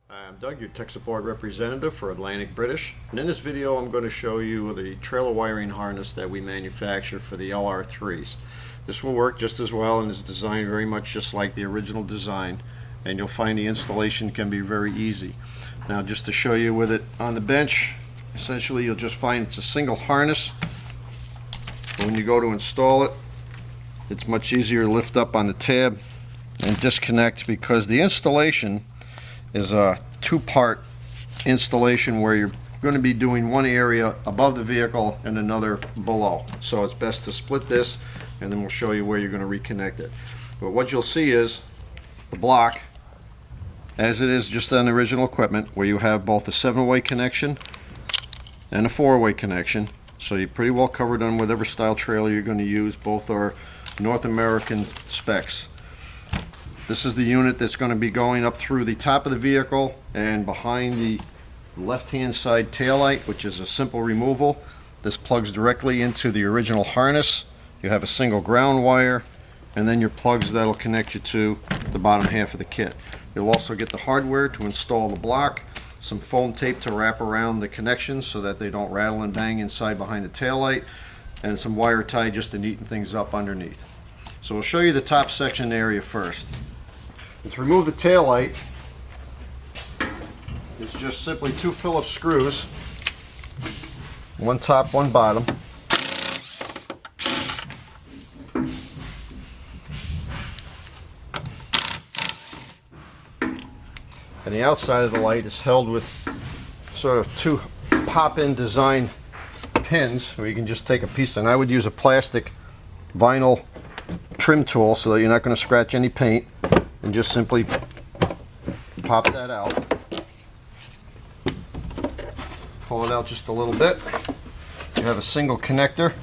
I'm Doug, your tech support representative for Atlantic British, and in this video I'm going to show you the trailer wiring harness that we manufacture for the LR3s. This will work just as well and is designed very much just like the original design, and you'll find the installation can be very easy. Now, just to show you with it on the bench, essentially you'll just find it's a single harness. When you go to install it, it's much easier to lift up on the tab and disconnect, because the installation is a two-part installation where you're going to be doing one area above the vehicle and another below. So it's best to split this, and then we'll show you where you're going to reconnect it. But what you'll see is the block, as it is just on the original equipment, where you have both a 7-way connection and a 4-way connection. So you're pretty well covered on whatever style trailer you're going to use. Both are North American specs. This is the unit that's going to be going up through the top of the vehicle and behind the left-hand side taillight, which is a simple removal. This plugs directly into the original harness. You have a single ground wire, and then your plugs that'll connect you to the bottom half of the kit. You'll also get the hardware to install the block, some foam tape to wrap around the connections so that they don't rattle and bang inside behind the taillight, and some wire tie just to neaten things up underneath. So we'll show you the top section area first. To remove the taillight, it's just simply 2 Phillips screws, one top, one bottom. And the outside of the light is held with sort of 2 pop-in design pins, where you can just take a piece, and I would use a plastic vinyl trim tool so that you're not going to scratch any paint, and just simply pop that out. Pull it out just a little bit. You have a single connector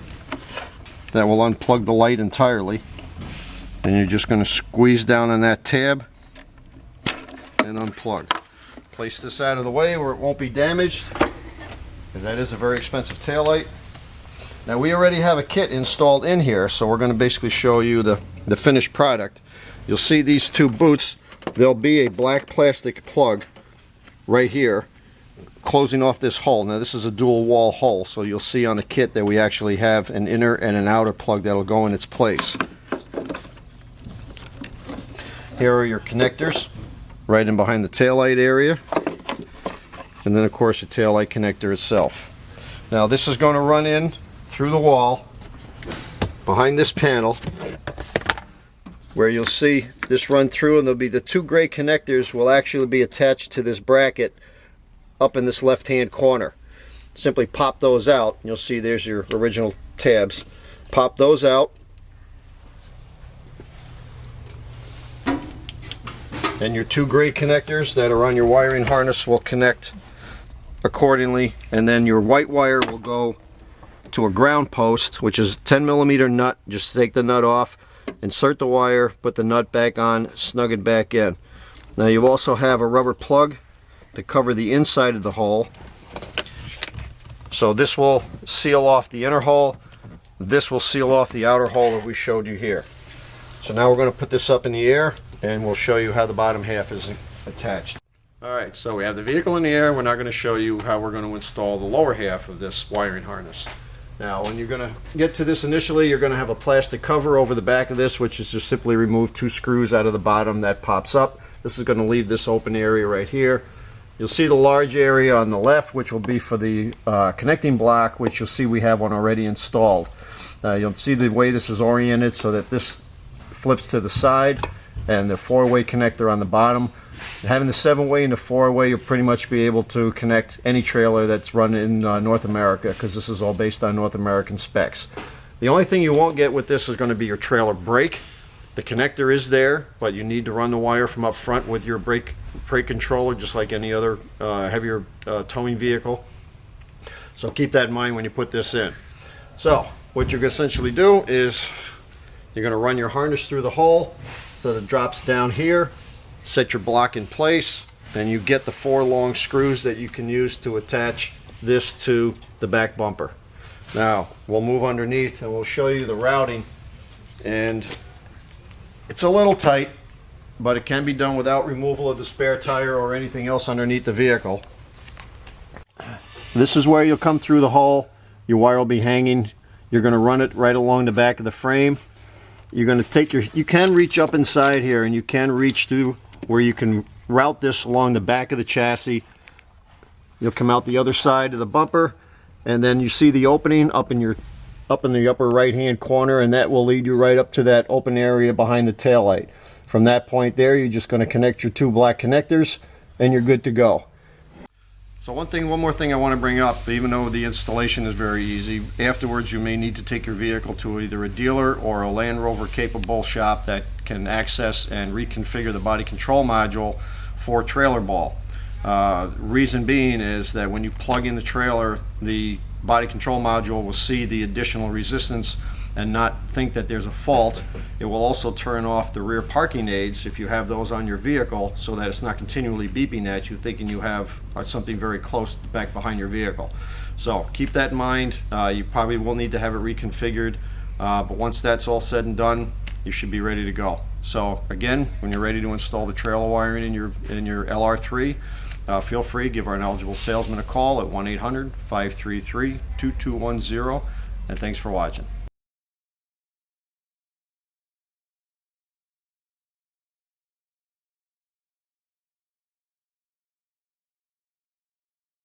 that will unplug the light entirely, and you're just going to squeeze down on that tab and unplug. Place this out of the way where it won't be damaged, because that is a very expensive taillight. Now, we already have a kit installed in here, so we're going to basically show you the finished product. You'll see these 2 boots. There'll be a black plastic plug right here closing off this hole. Now, this is a dual wall hole, so you'll see on the kit that we actually have an inner and an outer plug that'll go in its place. Here are your connectors right in behind the taillight area, and then of course the taillight connector itself. Now, this is going to run in through the wall behind this panel, where you'll see this run through, and there'll be the 2 gray connectors will actually be attached to this bracket up in this left hand corner. Simply pop those out, and you'll see there's your original tabs. Pop those out, and your 2 gray connectors that are on your wiring harness will connect accordingly, and then your white wire will go to a ground post, which is a 10mm nut. Just take the nut off, insert the wire, put the nut back on, snug it back in. Now, you also have a rubber plug to cover the inside of the hole. So this will seal off the inner hole. This will seal off the outer hole that we showed you here. So now we're going to put this up in the air, and we'll show you how the bottom half is attached. Alright, so we have the vehicle in the air. We're now going to show you how we're going to install the lower half of this wiring harness. Now, when you're going to get to this initially, you're going to have a plastic cover over the back of this, which is just simply remove 2 screws out of the bottom. That pops up. This is going to leave this open area right here. You'll see the large area on the left, which will be for the connecting block, which you'll see we have one already installed. You'll see the way this is oriented so that this flips to the side, and the 4-way connector on the bottom. Having the 7-way and the 4-way, you'll pretty much be able to connect any trailer that's run in North America, because this is all based on North American specs. The only thing you won't get with this is going to be your trailer brake. The connector is there, but you need to run the wire from up front with your brake controller, just like any other heavier towing vehicle. So keep that in mind when you put this in. So what you're going to essentially do is you're going to run your harness through the hole so that it drops down here. Set your block in place, and you get the 4 long screws that you can use to attach this to the back bumper. Now we'll move underneath and we'll show you the routing, and it's a little tight, but it can be done without removal of the spare tire or anything else underneath the vehicle. This is where you'll come through the hole. Your wire will be hanging. You're going to run it right along the back of the frame. You're going to take you can reach up inside here, and you can reach through where you can route this along the back of the chassis. You'll come out the other side of the bumper, and then you see the opening up in the upper right hand corner, and that will lead you right up to that open area behind the taillight. From that point there, you're just going to connect your two black connectors and you're good to go. So one more thing I want to bring up, even though the installation is very easy, afterwards you may need to take your vehicle to either a dealer or a Land Rover capable shop that can access and reconfigure the body control module for trailer ball. Reason being is that when you plug in the trailer, the body control module will see the additional resistance and not think that there's a fault. It will also turn off the rear parking aids if you have those on your vehicle, so that it's not continually beeping at you thinking you have something very close back behind your vehicle. So keep that in mind. You probably will need to have it reconfigured, but once that's all said and done, you should be ready to go. So again, when you're ready to install the trailer wiring in your LR3, feel free, give our knowledgeable salesman a call at 1-800-533-2210, and thanks for watching.